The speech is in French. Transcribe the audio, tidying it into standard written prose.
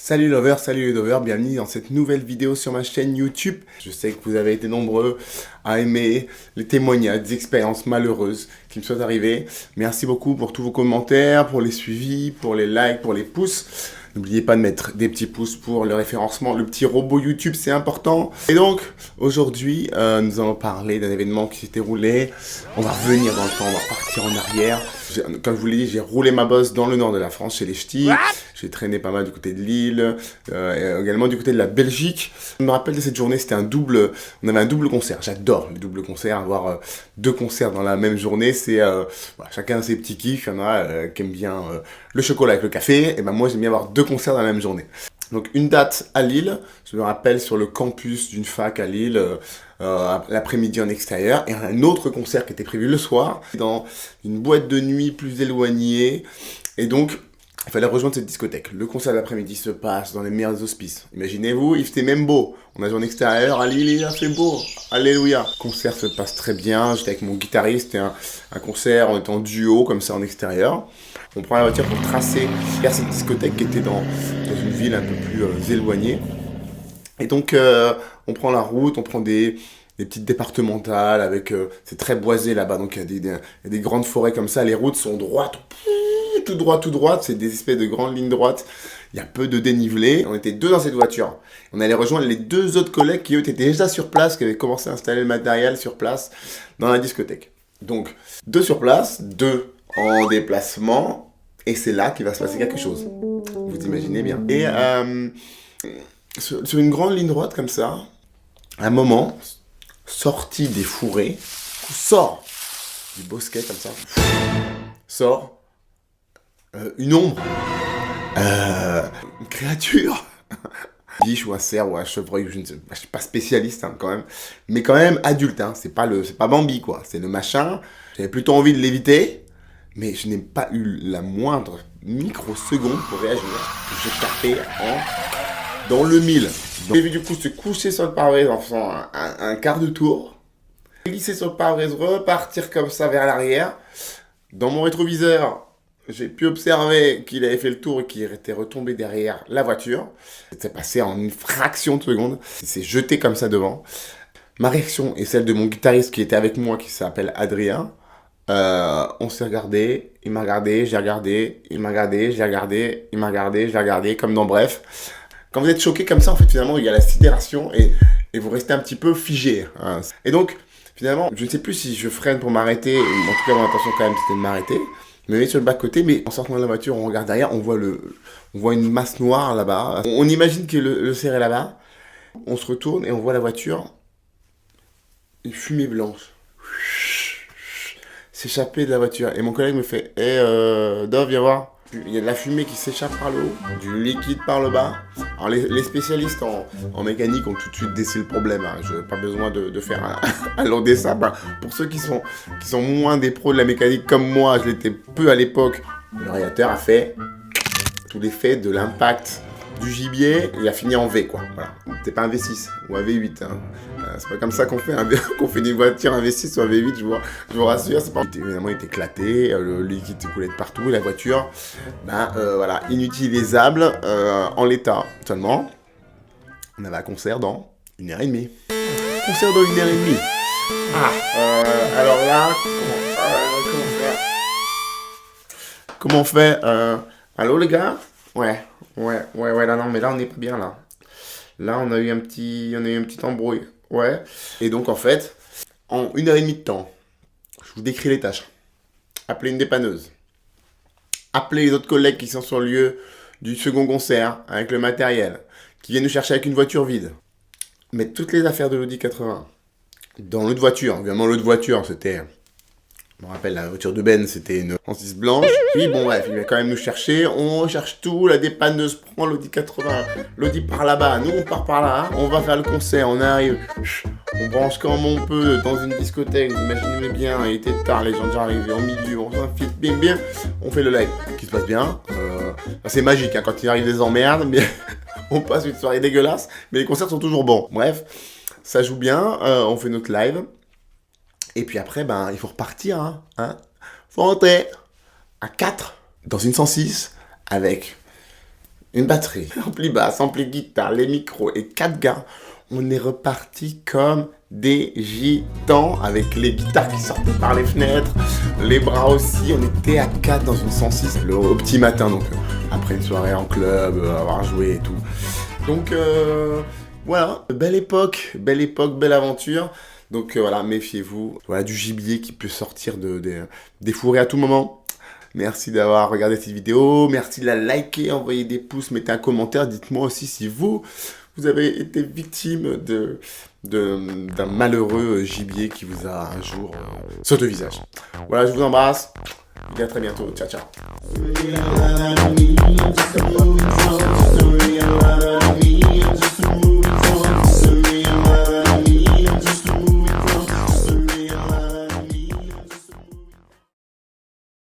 Salut lovers, salut les lovers, bienvenue dans cette nouvelle vidéo sur ma chaîne YouTube. Je sais que vous avez été nombreux à aimer les témoignages, des expériences malheureuses qui me sont arrivées. Merci beaucoup pour tous vos commentaires, pour les suivis, pour les likes, pour les pouces. N'oubliez pas de mettre des petits pouces pour le référencement, le petit robot YouTube, c'est important. Et donc, aujourd'hui, nous allons parler d'un événement qui s'est déroulé. On va revenir dans le temps, on va partir en arrière. Comme je vous l'ai dit, j'ai roulé ma bosse dans le nord de la France, chez les Ch'tis. J'ai traîné pas mal du côté de Lille, et également du côté de la Belgique. Je me rappelle de cette journée, c'était on avait un double concert. J'adore les doubles concerts, avoir deux concerts dans la même journée. C'est voilà, chacun ses petits kiffs. Il y en a qui aiment bien le chocolat avec le café. Et ben moi, j'aime bien avoir deux concerts dans la même journée. Donc une date à Lille, je me rappelle sur le campus d'une fac à Lille, l'après-midi en extérieur, et un autre concert qui était prévu le soir, dans une boîte de nuit plus éloignée, et donc il fallait rejoindre cette discothèque. Le concert de l'après-midi se passe dans les meilleurs auspices. Imaginez-vous, il fait même beau. On a joué en extérieur, à Lille, il a fait beau. Alléluia. Le concert se passe très bien, j'étais avec mon guitariste, c'était un concert, on était en duo, comme ça, en extérieur. On prend la voiture pour tracer vers cette discothèque qui était dans une ville un peu plus éloignée. Et donc, on prend la route, on prend des petites départementales avec... c'est très boisé là-bas, donc il y a des grandes forêts comme ça. Les routes sont droites, tout droit. C'est des espèces de grandes lignes droites. Il y a peu de dénivelé. On était deux dans cette voiture. On allait rejoindre les deux autres collègues qui, eux, étaient déjà sur place, qui avaient commencé à installer le matériel sur place dans la discothèque. Donc, deux sur place, deux en déplacement, et c'est là qu'il va se passer quelque chose. Vous imaginez bien. Et sur une grande ligne droite comme ça, à un moment, sorti des fourrés, sort du bosquet comme ça, sort une ombre, une créature, biche ou un cerf ou un chevreuil, je suis pas spécialiste hein, quand même, mais quand même adulte, hein, c'est pas Bambi quoi, c'est le machin. J'avais plutôt envie de l'éviter, mais je n'ai pas eu la moindre microseconde pour réagir. J'ai tapé dans le mille. J'ai vu du coup se coucher sur le pare-brise en faisant un quart de tour, glisser sur le pare-brise, repartir comme ça vers l'arrière. Dans mon rétroviseur, j'ai pu observer qu'il avait fait le tour et qu'il était retombé derrière la voiture. C'est passé en une fraction de seconde. Il s'est jeté comme ça devant. Ma réaction est celle de mon guitariste qui était avec moi, qui s'appelle Adrien. On s'est regardé, il m'a regardé, j'ai regardé, il m'a regardé, j'ai regardé, il m'a regardé, j'ai regardé, comme dans Bref. Quand vous êtes choqué comme ça, en fait, finalement, il y a la sidération et vous restez un petit peu figé. Hein. Et donc, finalement, je ne sais plus si je freine pour m'arrêter, en tout cas, mon intention quand même, c'était de m'arrêter. Je me mets sur le bas-côté, mais en sortant de la voiture, on regarde derrière, on voit une masse noire là-bas. On imagine que le cerf est là-bas. On se retourne et on voit la voiture, une fumée blanche s'échapper de la voiture. Et mon collègue me fait Dov, viens voir. Il y a de la fumée qui s'échappe par le haut, du liquide par le bas. Alors les spécialistes en mécanique ont tout de suite décelé le problème. Hein. Je n'ai pas besoin de faire un long dessin. Ben, pour ceux qui sont moins des pros de la mécanique comme moi, je l'étais peu à l'époque, le radiateur a fait tout l'effet de l'impact du gibier, il a fini en V quoi. Voilà. C'est pas un V6 ou un V8. Hein. C'est pas comme ça qu'on fait d'une voiture un V6 ou un V8, je vous rassure. C'est pas... Évidemment, il est éclaté, le liquide coulait de partout, et la voiture, voilà, inutilisable en l'état. Seulement, on avait un concert dans 1h30. Concert dans 1h30. Alors là, comment on fait allô les gars? Ouais, là, non, mais là, on est pas bien, là. Là, on a eu un petit embrouille. Ouais. Et donc, en fait, en 1h30 de temps, je vous décris les tâches. Appelez une dépanneuse. Appelez les autres collègues qui sont sur le lieu du second concert, avec le matériel, qui viennent nous chercher avec une voiture vide. Mettre toutes les affaires de l'Audi 80 dans l'autre voiture. Évidemment, l'autre voiture, c'était... Je me rappelle, la voiture de Ben, c'était une Francis blanche. Puis bon, bref, il va quand même nous chercher. On cherche tout. La dépanneuse prend l'Audi 80. L'Audi par là-bas. Nous, on part par là. On va faire le concert. On arrive. On branche comme on peut dans une discothèque. Vous imaginez bien. Il était tard. Les gens déjà arrivés en milieu. On s'infiltre bien. On fait le live qui se passe bien. C'est magique hein, quand il arrive des emmerdes. Mais on passe une soirée dégueulasse. Mais les concerts sont toujours bons. Bref, ça joue bien. On fait notre live. Et puis après, il faut repartir. Hein. Faut rentrer à 4 dans une 106 avec une batterie, ampli basse, ampli guitare, les micros et 4 gars. On est reparti comme des gitans avec les guitares qui sortaient par les fenêtres, les bras aussi. On était à 4 dans une 106 au petit matin, donc après une soirée en club, avoir joué et tout. Donc voilà, belle époque, belle aventure. Donc voilà, méfiez-vous. Voilà, du gibier qui peut sortir des fourrés à tout moment. Merci d'avoir regardé cette vidéo, merci de la liker, envoyez des pouces, mettez un commentaire, dites-moi aussi si vous avez été victime d'un malheureux gibier qui vous a un jour sauté au visage. Voilà, je vous embrasse, je vous dis à très bientôt, ciao ciao.